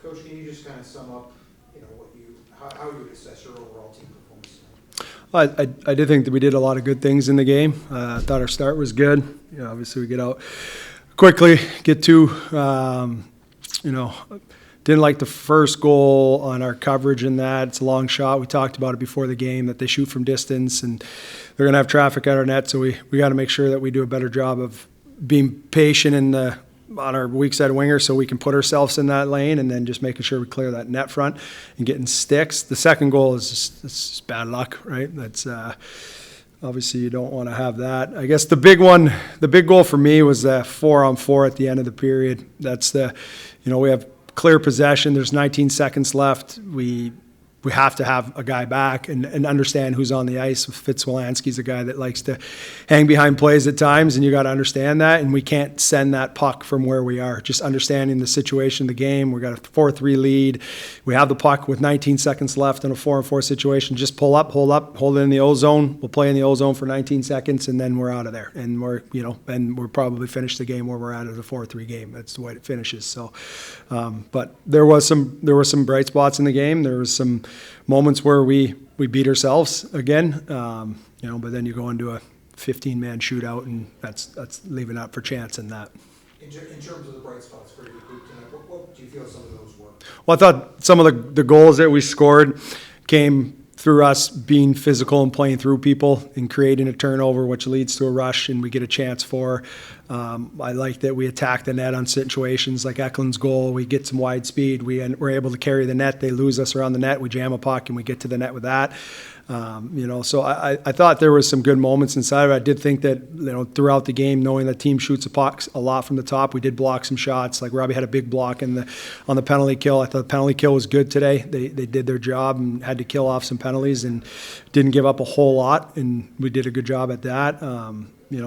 Coach, can you just kind of sum up, how you would assess your overall team performance tonight? I did think that we did a lot of good things in the game. I thought our start was good. Obviously we get out quickly, get to, didn't like the first goal on our coverage in that. It's a long shot. We talked about it before the game, that they shoot from distance and they're going to have traffic at our net. So we got to make sure that we do a better job of being patient on our weak side winger so we can put ourselves in that lane, and then just making sure we clear that net front and getting sticks. The second goal is just bad luck, right? That's obviously you don't want to have that. I guess the big goal for me was the 4-on-4 at the end of the period. That's we have clear possession. There's 19 seconds left. We have to have a guy back and understand who's on the ice. Fitzwilanski's a guy that likes to hang behind plays at times, and you got to understand that. And we can't send that puck from where we are. Just understanding the situation of the game. We got a 4-3 lead. We have the puck with 19 seconds left in a 4-on-4 situation. Just pull up, hold it in the O zone. We'll play in the O zone for 19 seconds, and then we're out of there. And we're probably finished the game where we're at as a 4-3 game. That's the way it finishes. So, but there were some bright spots in the game. There was some moments where we beat ourselves again, but then you go into a 15-man shootout, and that's leaving out for chance in that. In terms of the bright spots for your group tonight, what do you feel some of those were? Well, I thought some of the goals that we scored came through us being physical and playing through people and creating a turnover, which leads to a rush, and we get a chance for. I like that we attack the net on situations like Eklund's goal. We get some wide speed. We're able to carry the net. They lose us around the net. We jam a puck, and we get to the net with that. So I thought there was some good moments inside of it. I did think that, throughout the game, knowing that team shoots a puck a lot from the top, we did block some shots. Like Robbie had a big block on the penalty kill. I thought the penalty kill was good today. They did their job and had to kill off some penalties and didn't give up a whole lot, and we did a good job at that.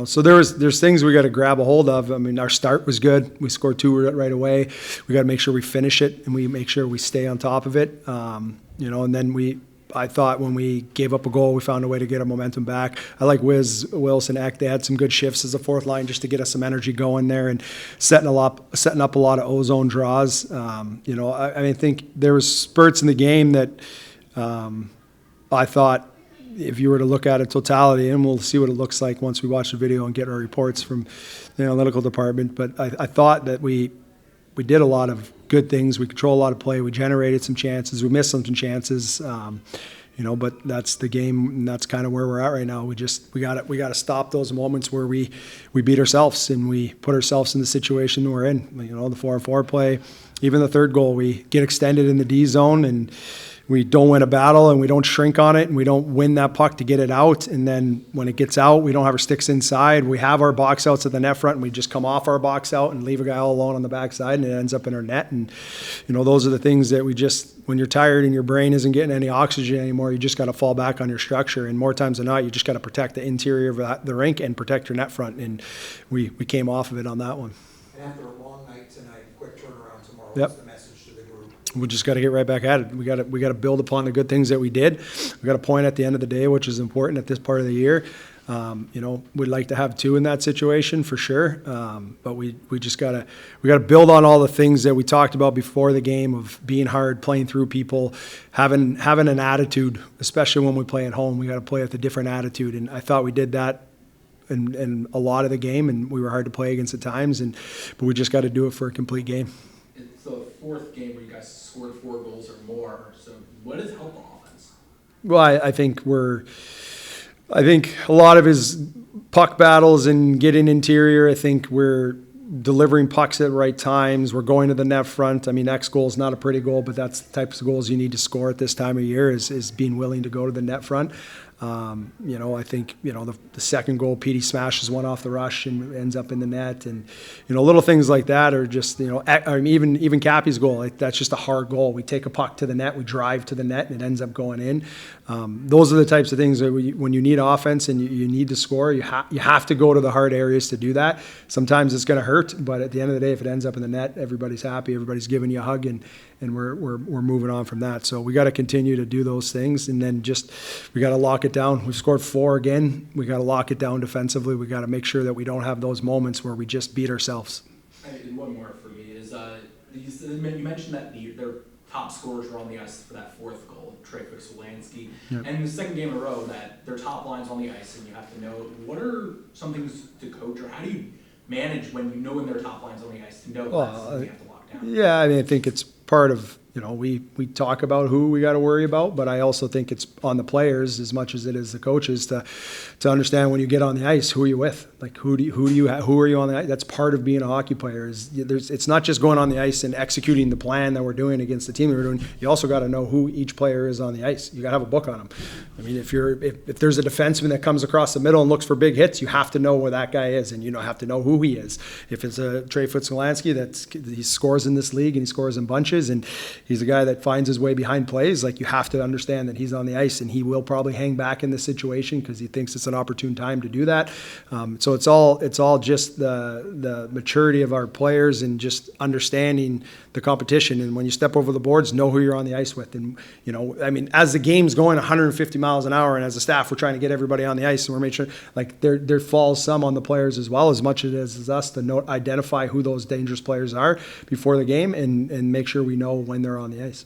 So there's things we got to grab a hold of. I mean, our start was good. We scored 2 right away. We got to make sure we finish it, and we make sure we stay on top of it. And then I thought when we gave up a goal, we found a way to get our momentum back. I like Wilson, Eck. They had some good shifts as a fourth line just to get us some energy going there and setting up a lot of O-zone draws. I think there was spurts in the game that I thought, if you were to look at it totality, and we'll see what it looks like once we watch the video and get our reports from the analytical department, but I thought that we did a lot of good things. We control a lot of play. We generated some chances. We missed some chances, but that's the game, and that's kind of where we're at right now. We got to stop those moments where we beat ourselves and we put ourselves in the situation we're in. The 4-on-4 play, even the third goal, we get extended in the D zone and we don't win a battle, and we don't shrink on it, and we don't win that puck to get it out. And then when it gets out, we don't have our sticks inside. We have our box outs at the net front, and we just come off our box out and leave a guy all alone on the backside, and it ends up in our net. And, those are the things that when you're tired and your brain isn't getting any oxygen anymore, you just got to fall back on your structure. And more times than not, you just got to protect the interior of the rink and protect your net front. And we came off of it on that one. And after a long night tonight, quick turnaround tomorrow, Yep. What's the message to the group? We just got to get right back at it. We got to build upon the good things that we did. We got a point at the end of the day, which is important at this part of the year. We'd like to have 2 in that situation for sure. But we got to build on all the things that we talked about before the game of being hard, playing through people, having an attitude, especially when we play at home. We got to play with a different attitude, and I thought we did that in a lot of the game, and we were hard to play against at times. But we just got to do it for a complete game. It's the 4th game where you guys scored 4 goals or more. So what has helped the offense? Well, I think a lot of his puck battles and getting interior. I think we're delivering pucks at the right times. We're going to the net front. I mean, next goal is not a pretty goal, but that's the types of goals you need to score at this time of year is being willing to go to the net front. I think, the second goal, Petey smashes one off the rush and ends up in the net. And, little things like that are just, even Cappy's goal, that's just a hard goal. We take a puck to the net, we drive to the net, and it ends up going in. Those are the types of things that when you need offense and you need to score, you have to go to the hard areas to do that. Sometimes it's going to hurt, but at the end of the day, if it ends up in the net, everybody's happy, everybody's giving you a hug, and we're moving on from that. So we got to continue to do those things, and then we got to lock it down. We've scored 4 again. We got to lock it down defensively. We got to make sure that we don't have those moments where we just beat ourselves. And one more for me is You mentioned that their top scorers were on the ice for that fourth goal, Travis Wolansky. Yep. And the second game in a row that their top line's on the ice and you have to know, what are some things to coach, or how do you manage when you know when their top line's on the ice to know that's something you have to lock down? Yeah, I mean, I think it's part of, we talk about who we got to worry about, but I also think it's on the players as much as it is the coaches to understand when you get on the ice, who are you with? Like, who are you on the ice? That's part of being a hockey player. It's not just going on the ice and executing the plan that we're doing against the team that we're doing. You also got to know who each player is on the ice. You got to have a book on them. I mean, if there's a defenseman that comes across the middle and looks for big hits, you have to know where that guy is, and you have to know who he is. If it's a Travis Wolansky he scores in this league and he scores in bunches, and he's a guy that finds his way behind plays, like, you have to understand that he's on the ice, and he will probably hang back in this situation because he thinks it's an opportune time to do that. So it's all just the maturity of our players and just understanding the competition. And when you step over the boards, know who you're on the ice with. And I mean, as the game's going 150 miles an hour, and as a staff, we're trying to get everybody on the ice, and we're making sure, like, there falls some on the players as well, as much as us to identify who those dangerous players are before the game and make sure we know when they're on the ice.